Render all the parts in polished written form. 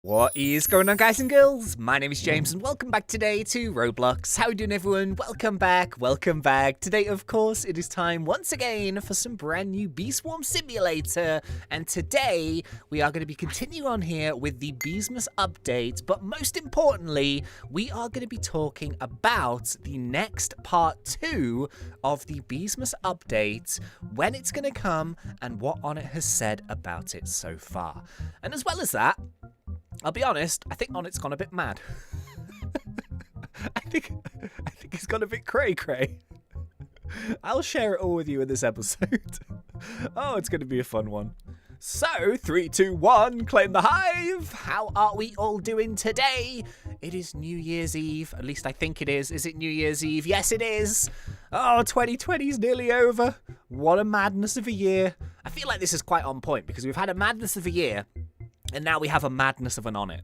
What is going on, guys and girls? My name is James and welcome back today to Roblox. How are you doing, everyone? Welcome back. Today, of course, it is time once again for some brand new Bee Swarm Simulator. And today, we are going to be continuing on here with the Beesmas update. But most importantly, we are going to be talking about the next part 2 of the Beesmas update, when it's going to come and what Onett has said about it so far. And as well as that, I'll be honest, I think Onett's gone a bit mad. I think he's gone a bit cray-cray. I'll share it all with you in this episode. Oh, it's going to be a fun one. So, 3, 2, 1, claim the hive! How are we all doing today? It is New Year's Eve. At least I think it is. Is it New Year's Eve? Yes, it is. Oh, 2020 is nearly over. What a madness of a year. I feel like this is quite on point because we've had a madness of a year. And now we have a madness of an Onett.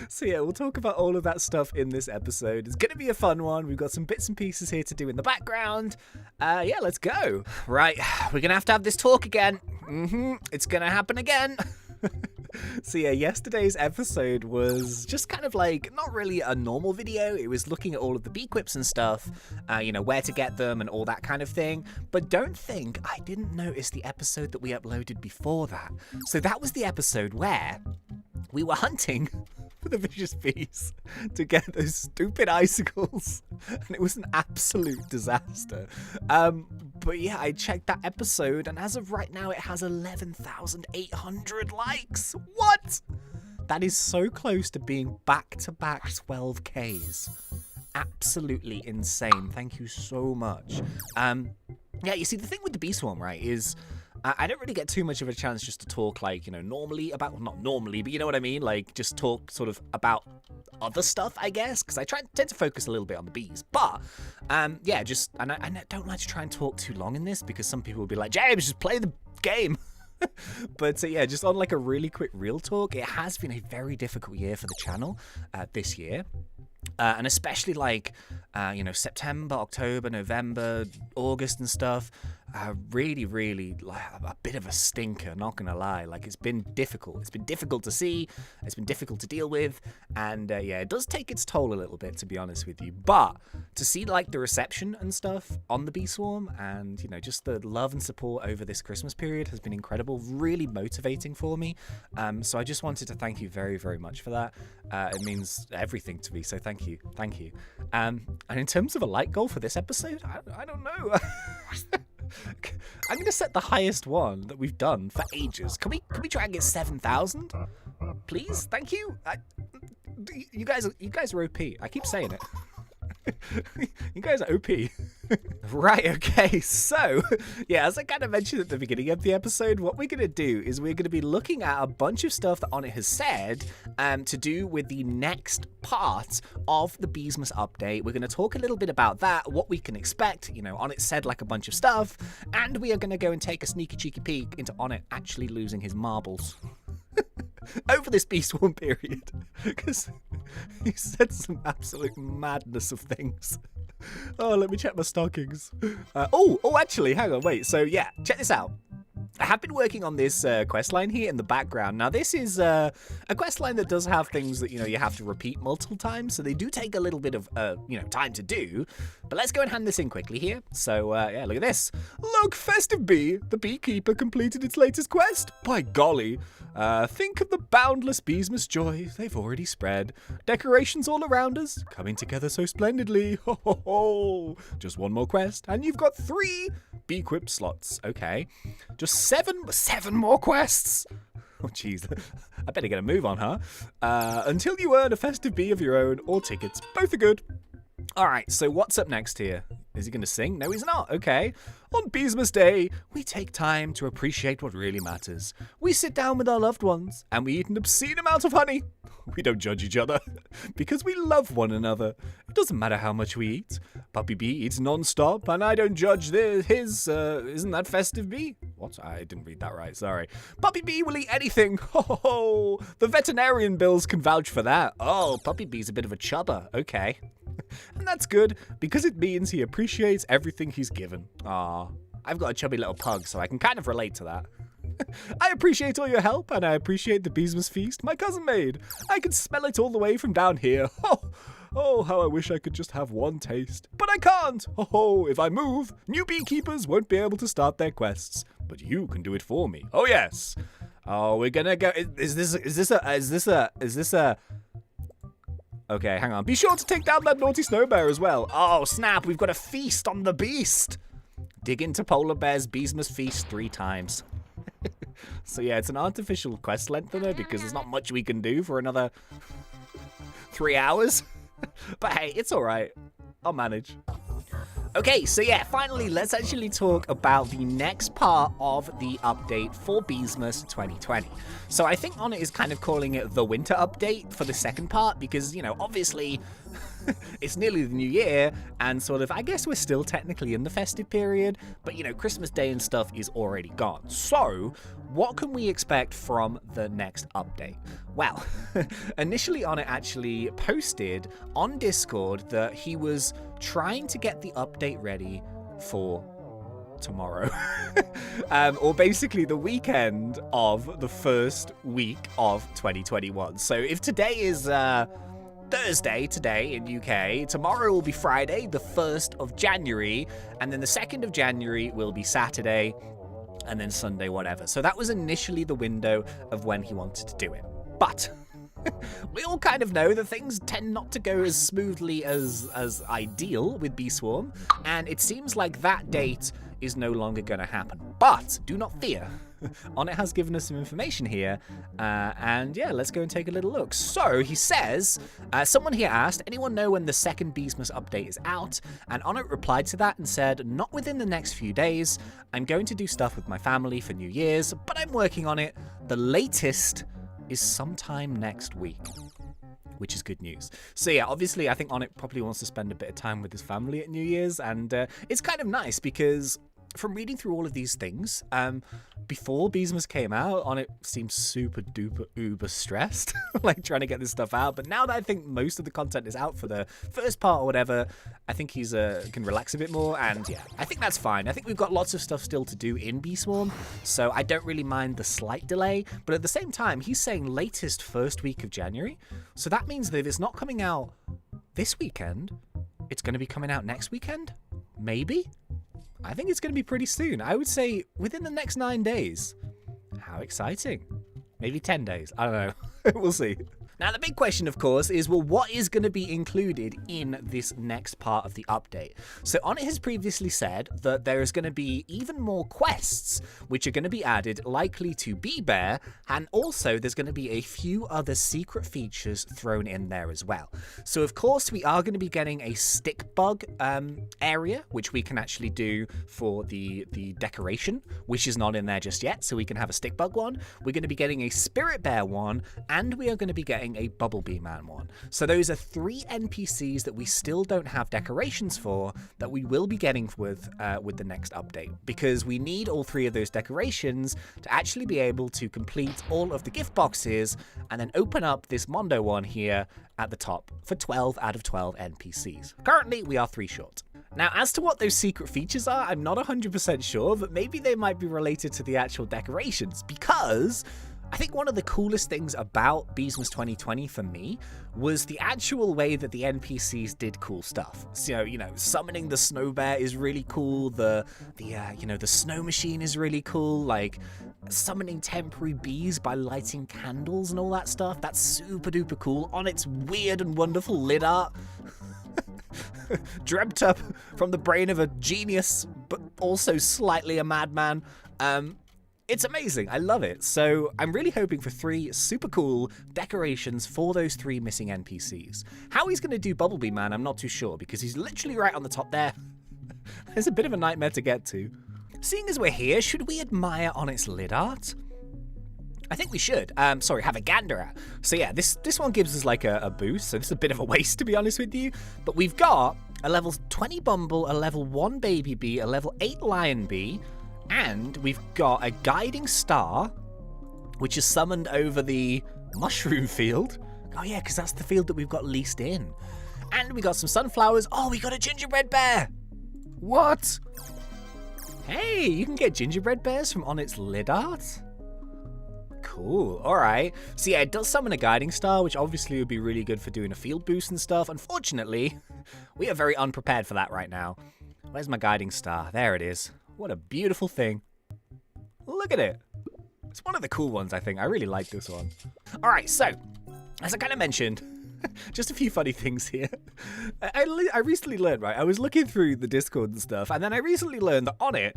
So yeah, we'll talk about all of that stuff in this episode. It's going to be a fun one. We've got some bits and pieces here to do in the background. Yeah, let's go. Right, we're going to have this talk again. It's going to happen again. So yeah, yesterday's episode was just kind of like, not really a normal video. It was looking at all of the bee quips and stuff, you know, where to get them and all that kind of thing. But don't think I didn't notice the episode that we uploaded before that. So that was the episode where we were hunting for the vicious bees to get those stupid icicles, and it was an absolute disaster. But yeah, I checked that episode, and as of right now, it has 11,800 likes. What? That is so close to being back-to-back 12Ks. Absolutely insane. Thank you so much. Yeah, you see, the thing with the Bee Swarm, right, is I don't really get too much of a chance just to talk, like, you know, normally about, well, not normally, but you know what I mean? Like, just talk sort of about other stuff, I guess, because I tend to focus a little bit on the bees. But, yeah, just, and I don't like to try and talk too long in this, because some people will be like, James, just play the game. But yeah, just on like a really quick real talk, it has been a very difficult year for the channel this year. And especially like, you know, September, October, November, August and stuff, really like a bit of a stinker, not gonna lie. Like, it's been difficult. It's been difficult to see. It's been difficult to deal with. And yeah, it does take its toll a little bit, to be honest with you. But to see like the reception and stuff on the Bee Swarm and, you know, just the love and support over this Christmas period has been incredible, really motivating for me. So I just wanted to thank you very, very much for that. It means everything to me, so thank you. And in terms of a like goal for this episode, I don't know. I'm going to set the highest one that we've done for ages. Can we try and get 7,000? Please? Thank you. You guys are OP. I keep saying it. You guys are OP. Right, okay, so, yeah, as I kind of mentioned at the beginning of the episode, what we're going to do is we're going to be looking at a bunch of stuff that Onett has said to do with the next part of the Beesmas update. We're going to talk a little bit about that, what we can expect. You know, Onett said like a bunch of stuff, and we are going to go and take a sneaky cheeky peek into Onett actually losing his marbles. Over this Bee Swarm period, because he said some absolute madness of things. Oh, let me check my stockings. Actually, hang on, wait. So yeah, check this out. I have been working on this quest line here in the background. Now, this is a quest line that does have things that, you know, you have to repeat multiple times, so they do take a little bit of, you know, time to do. But let's go and hand this in quickly here. So, yeah, look at this. Look, Festive Bee, the beekeeper completed its latest quest. By golly. Think of the boundless Beesmas joy they've already spread. Decorations all around us, coming together so splendidly. Ho, ho, ho. Just one more quest, and you've got 3 bee quip slots. Okay. Just 7 more quests. Oh, jeez. I better get a move on, huh? Until you earn a festive bee of your own or tickets. Both are good. All right, so what's up next here? Is he going to sing? No, he's not. Okay. On Beesmas Day, we take time to appreciate what really matters. We sit down with our loved ones, and we eat an obscene amount of honey. We don't judge each other, because we love one another. It doesn't matter how much we eat. Puppy Bee eats non-stop, and I don't judge his, isn't that Festive Bee? What? I didn't read that right, sorry. Puppy Bee will eat anything. Ho, ho, ho. The veterinarian bills can vouch for that. Oh, Puppy Bee's a bit of a chubber. Okay. And that's good, because it means he appreciates everything he's given. Aw, I've got a chubby little pug, so I can kind of relate to that. I appreciate all your help, and I appreciate the Beesmas feast my cousin made. I can smell it all the way from down here. Oh, how I wish I could just have one taste. But I can't. If I move, new beekeepers won't be able to start their quests. But you can do it for me. Oh, yes. Oh, we're gonna go. Is this a... Okay, hang on. Be sure to take down that naughty snow bear as well. Oh, snap. We've got a feast on the beast. Dig into polar bear's Beesmas feast 3 times. So yeah, it's an artificial quest lengthener because there's not much we can do for another 3 hours. But hey, it's all right. I'll manage. Okay, so yeah, finally, let's actually talk about the next part of the update for Beesmas 2020. So I think Onett is kind of calling it the winter update for the second part because, you know, obviously it's nearly the new year and sort of, I guess we're still technically in the festive period, but, you know, Christmas Day and stuff is already gone. So what can we expect from the next update? Well, initially Onett actually posted on Discord that he was trying to get the update ready for tomorrow. Or basically the weekend of the first week of 2021. So if today is Thursday today in UK, tomorrow will be Friday, the 1st of January, and then the 2nd of January will be Saturday, and then Sunday, whatever. So that was initially the window of when he wanted to do it. But we all kind of know that things tend not to go as smoothly as ideal with Bee Swarm, and it seems like that date is no longer going to happen. But do not fear. Onett has given us some information here, and yeah, let's go and take a little look. So he says, someone here asked, anyone know when the second Beesmas update is out? And Onett replied to that and said, not within the next few days. I'm going to do stuff with my family for New Year's, but I'm working on it. The latest is sometime next week, which is good news. So yeah, obviously I think Onett probably wants to spend a bit of time with his family at New Year's, and it's kind of nice because from reading through all of these things, before Beesmas came out, Onett seemed super duper uber stressed, like trying to get this stuff out. But now that I think most of the content is out for the first part or whatever, I think he's can relax a bit more. And yeah, I think that's fine. I think we've got lots of stuff still to do in Bee Swarm, so I don't really mind the slight delay. But at the same time, he's saying latest first week of January. So that means that if it's not coming out this weekend, it's going to be coming out next weekend? Maybe? I think it's going to be pretty soon. I would say within the next 9 days. How exciting. Maybe 10 days. I don't know. We'll see. Now, the big question, of course, is, well, what is going to be included in this next part of the update? So Onett has previously said that there is going to be even more quests, which are going to be added likely to Bee Bear, and also there's going to be a few other secret features thrown in there as well. So, of course, we are going to be getting a stick bug area, which we can actually do for the decoration, which is not in there just yet, so we can have a stick bug one. We're going to be getting a spirit bear one, and we are going to be getting a Bumblebee Man one. So those are 3 NPCs that we still don't have decorations for that we will be getting with the next update, because we need all 3 of those decorations to actually be able to complete all of the gift boxes and then open up this Mondo one here at the top for 12 out of 12 NPCs. Currently, we are 3 short. Now, as to what those secret features are, I'm not 100% sure, but maybe they might be related to the actual decorations, because I think one of the coolest things about Beesmas 2020 for me was the actual way that the NPCs did cool stuff. So, you know, summoning the snow bear is really cool. The snow machine is really cool. Like, summoning temporary bees by lighting candles and all that stuff. That's super duper cool. Onett's weird and wonderful lid art. Dreamt up from the brain of a genius, but also slightly a madman. It's amazing. I love it. So I'm really hoping for 3 super cool decorations for those 3 missing NPCs. How he's going to do Bumblebee Man, I'm not too sure, because he's literally right on the top there. It's a bit of a nightmare to get to. Seeing as we're here, should we admire Onett's lid art? I think we should. Sorry, have a gander at. So yeah, this one gives us like a boost, so this is a bit of a waste, to be honest with you. But we've got a level 20 Bumble, a level 1 Baby Bee, a level 8 Lion Bee, and we've got a guiding star, which is summoned over the mushroom field. Oh yeah, because that's the field that we've got leased in. And we got some sunflowers. Oh, we got a gingerbread bear. What? Hey, you can get gingerbread bears from Onett's lid art. Cool. All right. So yeah, it does summon a guiding star, which obviously would be really good for doing a field boost and stuff. Unfortunately, we are very unprepared for that right now. Where's my guiding star? There it is. What a beautiful thing. Look at it. It's one of the cool ones, I think. I really like this one. All right, so as I kind of mentioned, just a few funny things here. I recently learned, right? I was looking through the Discord and stuff, and then I recently learned that Onett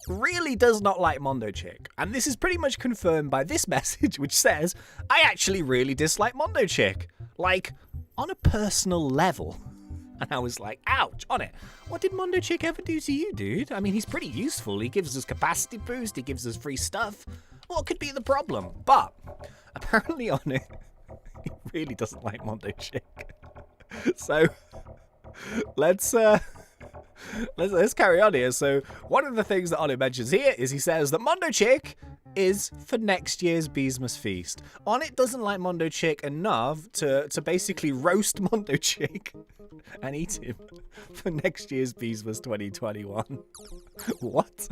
really does not like Mondo Chick. And this is pretty much confirmed by this message, which says, I actually really dislike Mondo Chick. Like, on a personal level. And I was like, ouch, Onett, what did Mondo Chick ever do to you, dude? I mean, he's pretty useful. He gives us capacity boost. He gives us free stuff. What could be the problem? But apparently Onett, he really doesn't like Mondo Chick. So let's carry on here. So one of the things that Onett mentions here is he says that Mondo Chick is for next year's Beesmas feast. Onett doesn't like Mondo Chick enough to basically roast Mondo Chick and eat him for next year's Beesmas 2021. What?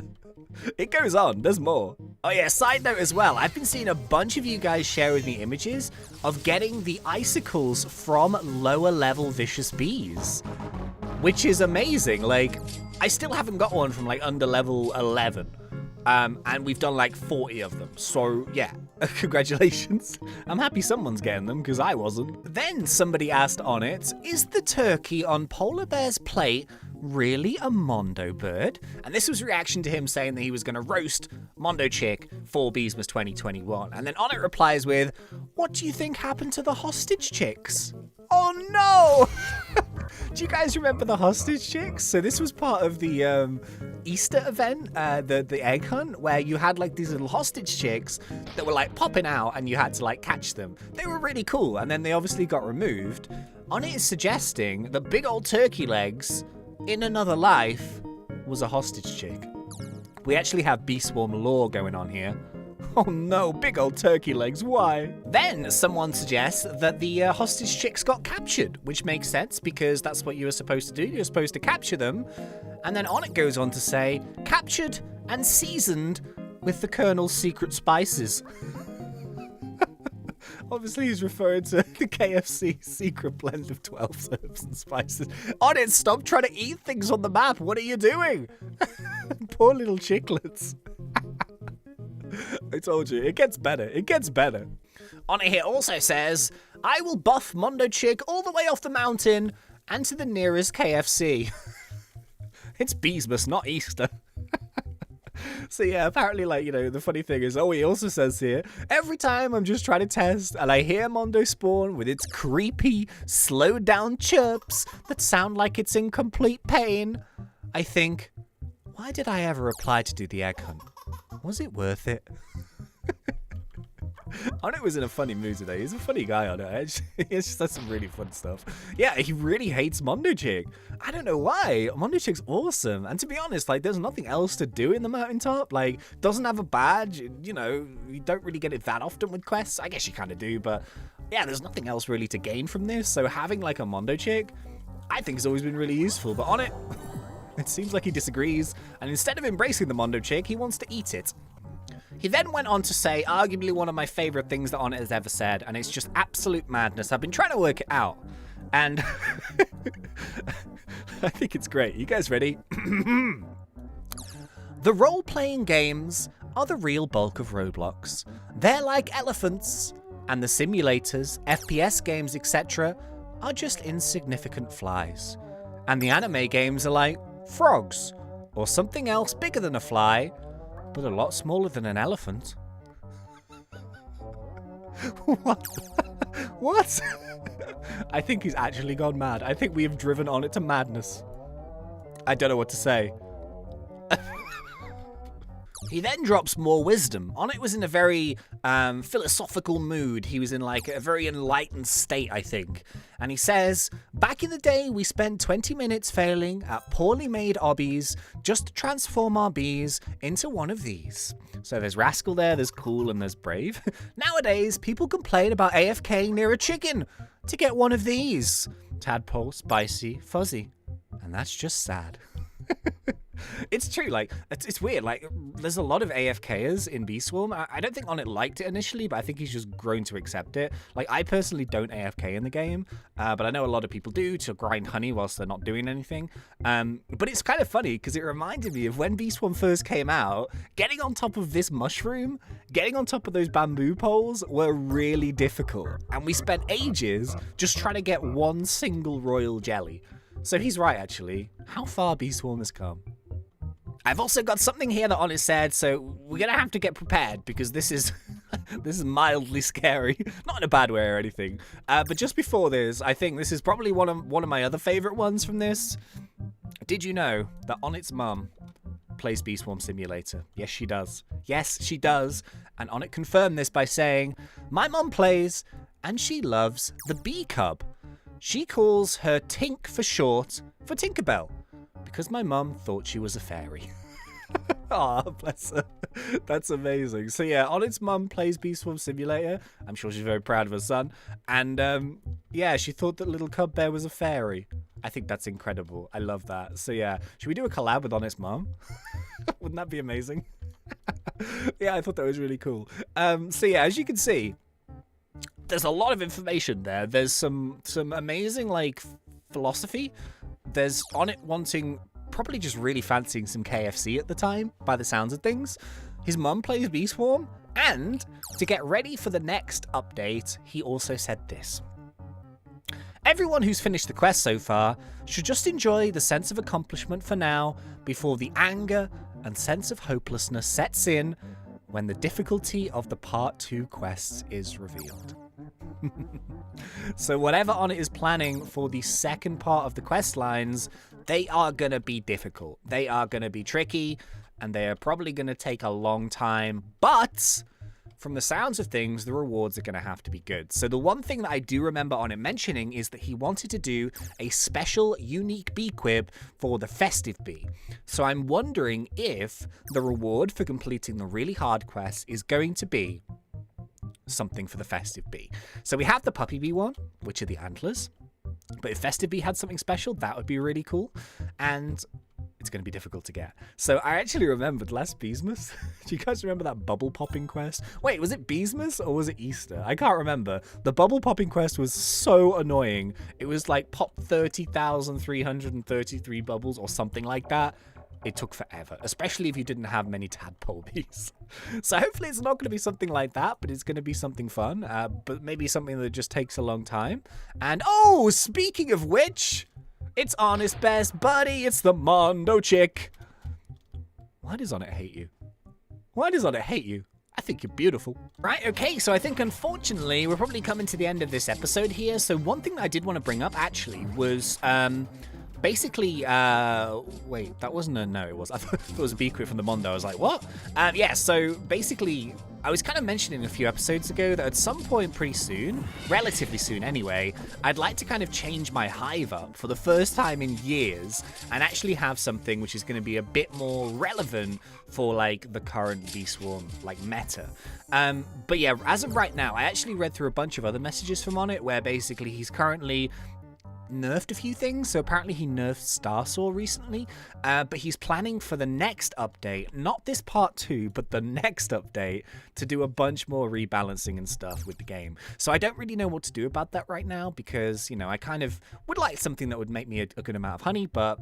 It goes on. There's more. Oh yeah, side note as well. I've been seeing a bunch of you guys share with me images of getting the icicles from lower level vicious bees, which is amazing. Like, I still haven't got one from like under level 11. And we've done like 40 of them. So yeah, congratulations. I'm happy someone's getting them because I wasn't. Then somebody asked Onett, is the turkey on Polar Bear's plate really a Mondo bird? And this was reaction to him saying that he was going to roast Mondo Chick for Beesmas 2021. And then Onett replies with, what do you think happened to the hostage chicks? Oh no! Do you guys remember the hostage chicks? So this was part of the Easter event, the egg hunt, where you had like these little hostage chicks that were like popping out and you had to like catch them. They were really cool, and then they obviously got removed. Onett is suggesting that big old turkey legs in another life was a hostage chick. We actually have Bee Swarm lore going on here. Oh no, big old turkey legs, why? Then someone suggests that the hostage chicks got captured, which makes sense because that's what you were supposed to do. You're supposed to capture them. And then Onett goes on to say, captured and seasoned with the Colonel's secret spices. Obviously, he's referring to the KFC secret blend of 12 herbs and spices. Onett, stop trying to eat things on the map. What are you doing? Poor little chicklets. I told you, it gets better. It gets better. Onett here also says, I will buff Mondo Chick all the way off the mountain and to the nearest KFC. It's Beesmas, not Easter. So yeah, apparently, like, you know, the funny thing is, he also says here, every time I'm just trying to test and I hear Mondo spawn with its creepy, slowed down chirps that sound like it's in complete pain, I think, why did I ever apply to do the egg hunt? Was it worth it? Onett was in a funny mood today. He's a funny guy, Onett. He just does some really fun stuff. Yeah, he really hates Mondo Chick. I don't know why. Mondo Chick's awesome. And to be honest, like, there's nothing else to do in the mountaintop. Like, doesn't have a badge. You know, you don't really get it that often with quests. I guess you kind of do, but yeah, there's nothing else really to gain from this. So having, like, a Mondo Chick, I think has always been really useful. But Onett, it seems like he disagrees. And instead of embracing the Mondo Chick, he wants to eat it. He then went on to say, arguably one of my favorite things that Onett has ever said, and it's just absolute madness. I've been trying to work it out, and I think it's great. You guys ready? The role-playing games are the real bulk of Roblox. They're like elephants, and the simulators, FPS games, etc. are just insignificant flies. And the anime games are like frogs, or something else bigger than a fly, but a lot smaller than an elephant. What? What? I think he's actually gone mad. I think we have driven Onett to madness. I don't know what to say. He then drops more wisdom. Onett was in a very philosophical mood. He was in like a very enlightened state, I think. And he says, back in the day, we spent 20 minutes failing at poorly made obbies just to transform our bees into one of these. So there's Rascal there, there's Cool, and there's Brave. Nowadays, people complain about AFK near a chicken to get one of these. Tadpole, Spicy, Fuzzy. And that's just sad. It's true, like, it's weird. Like, there's a lot of AFKers in Bee Swarm. I don't think Onett liked it initially, but I think he's just grown to accept it. Like, I personally don't AFK in the game, but I know a lot of people do to grind honey whilst they're not doing anything. But it's kind of funny because it reminded me of when Bee Swarm first came out, getting on top of this mushroom, getting on top of those bamboo poles were really difficult. And we spent ages just trying to get one single royal jelly. So he's right, actually. How far Bee Swarm has come. I've also got something here that Onett said, so we're gonna have to get prepared because this is this is mildly scary, not in a bad way or anything. But just before this, I think this is probably one of my other favorite ones from this. Did you know that Onett's mum plays Bee Swarm Simulator? Yes, she does. Yes, she does. And Onett confirmed this by saying, "My mum plays, and she loves the bee cub. She calls her Tink for short for Tinkerbell, because my mum thought she was a fairy." Aw, bless her. That's amazing. So yeah, Onett's mum plays Bee Swarm Simulator. I'm sure she's very proud of her son. And yeah, she thought that little cub bear was a fairy. I think that's incredible. I love that. So yeah, should we do a collab with Onett's mum? Wouldn't that be amazing? Yeah, I thought that was really cool. So yeah, as you can see, there's a lot of information there. There's some amazing, like, philosophy. There's Onett wanting, probably just really fancying some KFC at the time, by the sounds of things. His mum plays Bee Swarm, and to get ready for the next update, he also said this. "Everyone who's finished the quest so far should just enjoy the sense of accomplishment for now, before the anger and sense of hopelessness sets in when the difficulty of the Part 2 quests is revealed." So whatever Onett is planning for the second part of the quest lines, they are going to be difficult. They are going to be tricky, and they are probably going to take a long time. But from the sounds of things, the rewards are going to have to be good. So the one thing that I do remember Onett mentioning is that he wanted to do a special, unique bee quib for the festive bee. So I'm wondering if the reward for completing the really hard quest is going to be something for the festive bee. So we have the puppy bee one, which are the antlers. But if festive bee had something special, that would be really cool. And it's going to be difficult to get. So I actually remembered last Beesmas. Do you guys remember that bubble popping quest? Wait, was it Beesmas or was it Easter? I can't remember. The bubble popping quest was so annoying. It was like pop 30,333 bubbles or something like that. It took forever, especially if you didn't have many tadpole bees. So hopefully it's not going to be something like that, but it's going to be something fun, but maybe something that just takes a long time. And oh, speaking of which, it's Onett's best buddy. It's the Mondo chick. Why does Onett hate you? Why does Onett hate you? I think you're beautiful. Right, okay, so I think unfortunately we're probably coming to the end of this episode here. So one thing that I did want to bring up actually was basically, wait, that wasn't a, no, it was. I thought it was a bee quip from the Mondo. I was like, what? Yeah, so basically, I was kind of mentioning a few episodes ago that at some point pretty soon, relatively soon anyway, I'd like to kind of change my hive up for the first time in years and actually have something which is going to be a bit more relevant for like the current Bee Swarm like meta. But yeah, as of right now, I actually read through a bunch of other messages from Onett where basically he's currently nerfed a few things. So apparently he nerfed Starsaw recently, but he's planning for the next update, not this part 2, but the next update, to do a bunch more rebalancing and stuff with the game. So I don't really know what to do about that right now because, you know, I kind of would like something that would make me a good amount of honey, but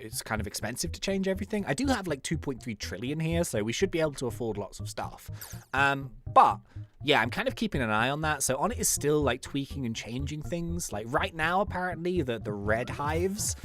it's kind of expensive to change everything. I do have like 2.3 trillion here, so we should be able to afford lots of stuff. But yeah, I'm kind of keeping an eye on that. So Onett is still like tweaking and changing things. Like right now, apparently the red hives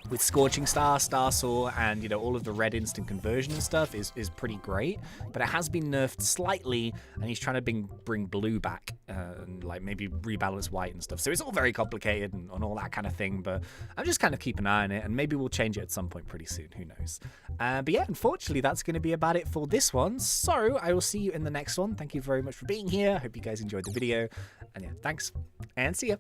with Scorching Star, Starsaw, and, you know, all of the red instant conversion and stuff is pretty great, but it has been nerfed slightly, and he's trying to bring blue back, and like maybe rebalance white and stuff. So it's all very complicated and all that kind of thing, but I'm just kind of keeping an eye on it, and maybe we'll change it at some point pretty soon, who knows. But yeah, unfortunately, that's going to be about it for this one, so I will see you in the next one. Thank you very much for being here. I hope you guys enjoyed the video, and yeah, thanks, and see ya.